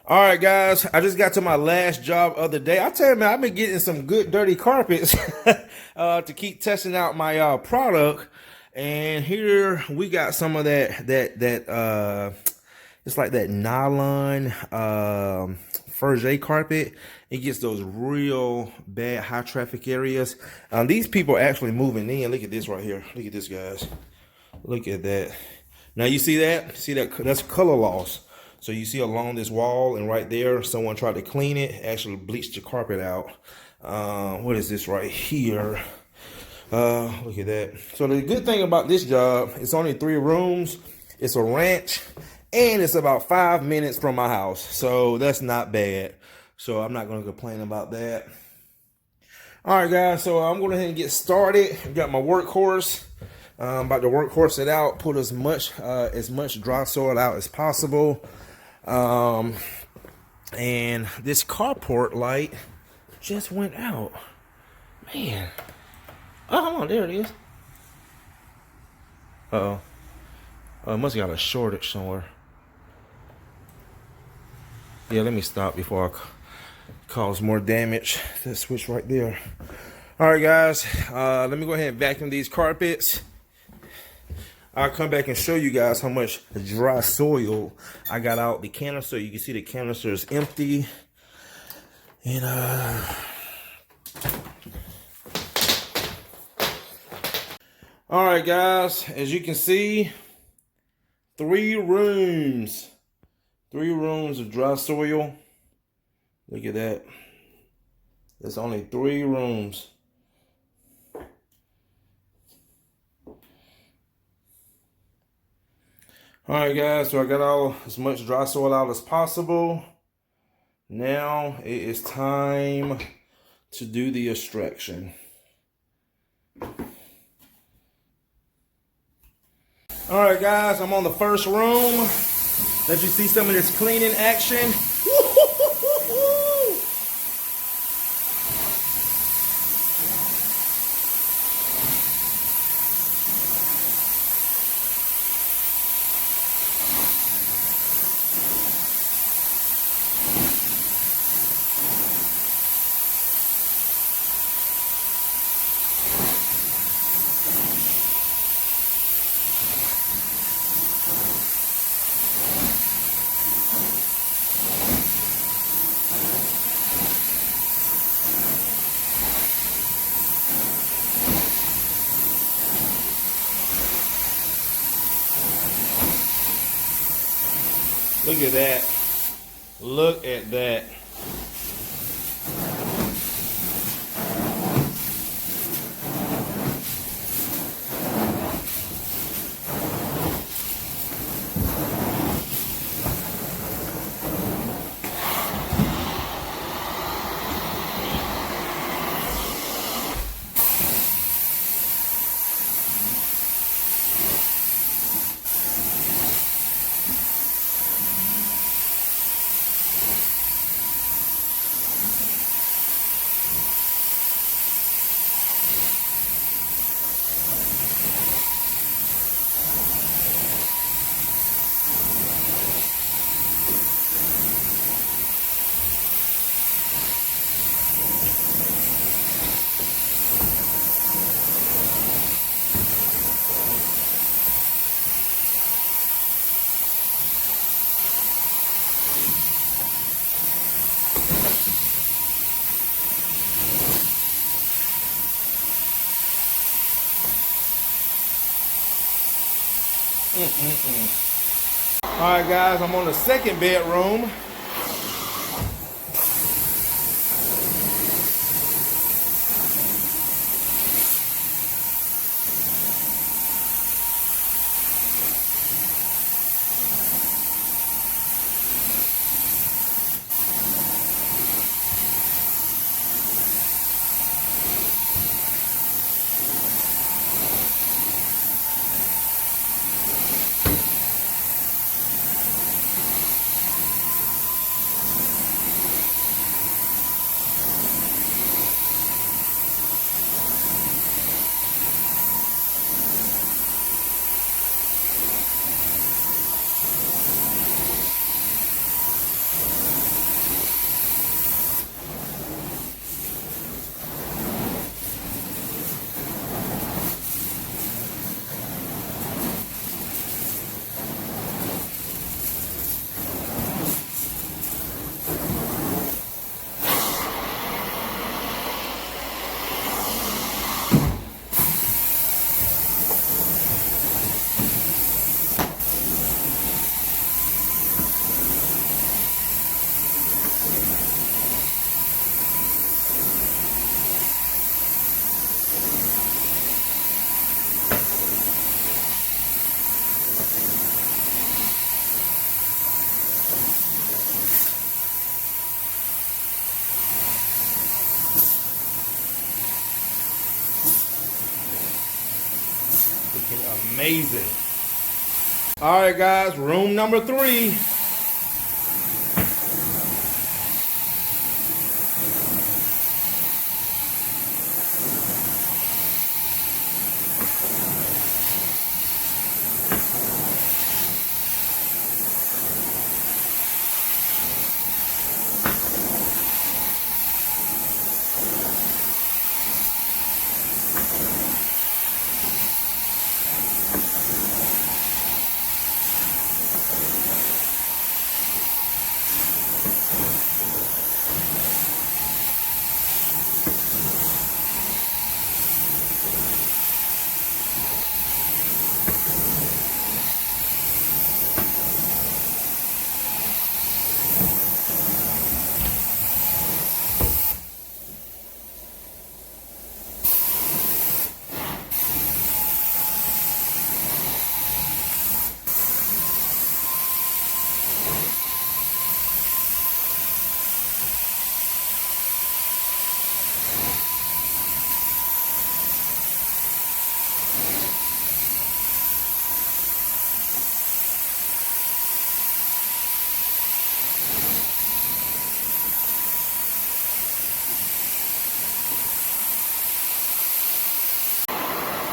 All right, guys, I just got to my last job of the day. I tell you, man, I've been getting some good dirty carpets to keep testing out my product. And here we got some of that it's like that nylon frieze carpet. It gets those real bad high traffic areas. These people are actually moving in. Look at this right here. Look at this, guys. Look at that. Now you see that? See that? That's color loss. So you see along this wall and right there, someone tried to clean it, actually bleached the carpet out. What is this right here? Look at that. So the good thing about this job, it's only 3 rooms. It's a ranch and it's about 5 minutes from my house. So that's not bad. So I'm not going to complain about that. All right, guys. So I'm going to go ahead and get started. I've got my workhorse. I'm about to workhorse it out, put as much dry soil out as possible. And this carport light just went out. Man. Oh, hold on, there it is. Uh-oh. Oh, it must have got a shortage somewhere. Yeah, let me stop before I cause more damage. That switch right there. All right, guys. Let me go ahead and vacuum these carpets. I'll come back and show you guys how much dry soil I got out the canister. You can see the canister is empty. And all right, guys, as you can see, 3 rooms. 3 rooms of dry soil. Look at that. There's only 3 rooms. All right, guys, so I got as much dry soil out as possible. Now it is time to do the extraction. All right, guys, I'm on the first room. Let you see some of this cleaning action. Look at that. Look at that. All right, guys, I'm on the second bedroom. amazing. All right, guys, room number 3.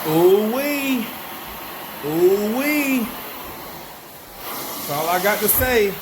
Ooh-wee. Ooh-wee. That's all I got to say.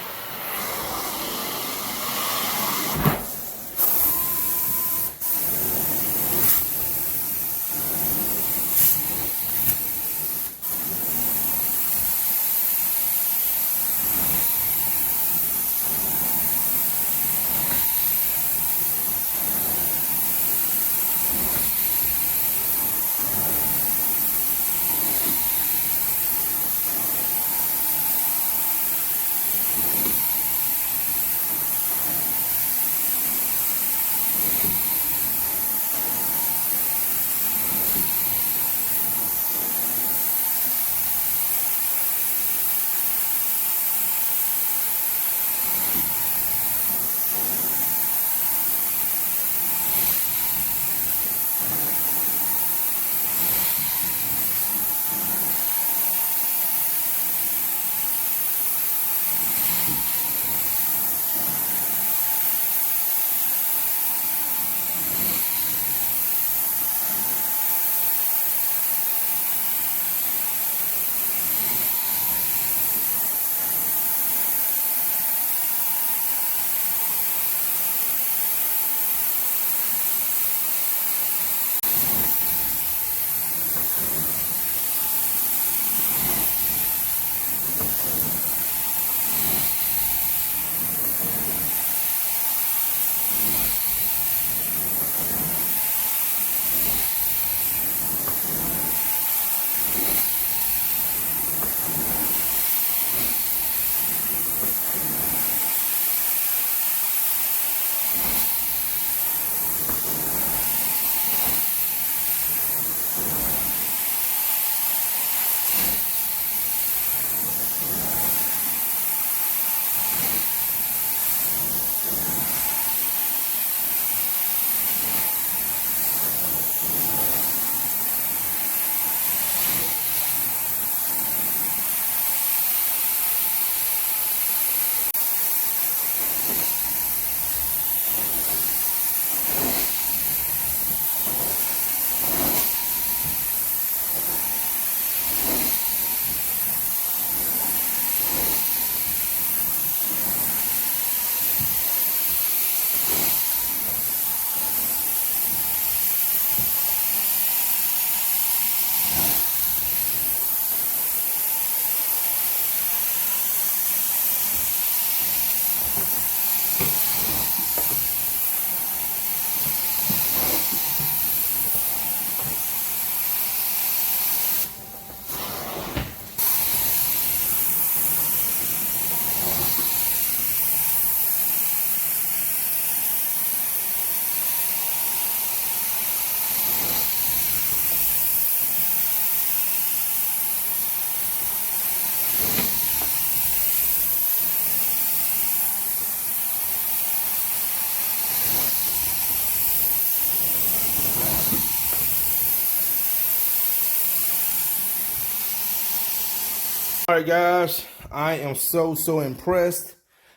right, guys, I am so impressed.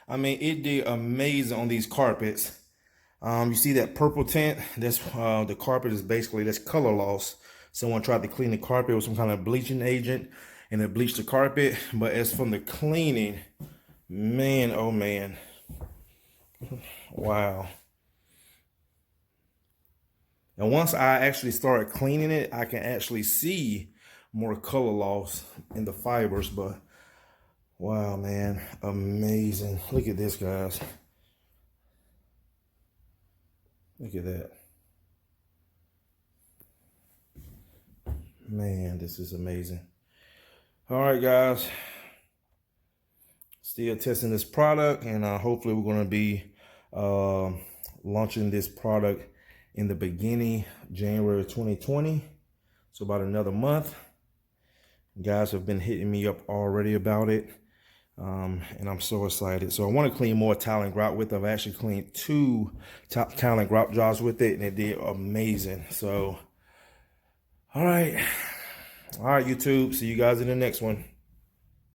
I mean, it did amazing on these carpets. You see that purple tint? That's the carpet is basically, that's color loss. Someone tried to clean the carpet with some kind of bleaching agent and it bleached the carpet. But as from the cleaning, man, oh man, wow. And once I actually started cleaning it, I can actually see more color loss in the fibers. But wow, man, amazing. Look at this, guys. Look at that. Man, this is amazing. All right, guys. Still testing this product, and hopefully we're going to be launching this product in the beginning January 2020. So about another month. Guys have been hitting me up already about it. And I'm so excited. So I want to clean more tile and grout with it. I've actually cleaned 2 tile and grout jobs with it, and it did amazing. So, all right, YouTube. See you guys in the next one.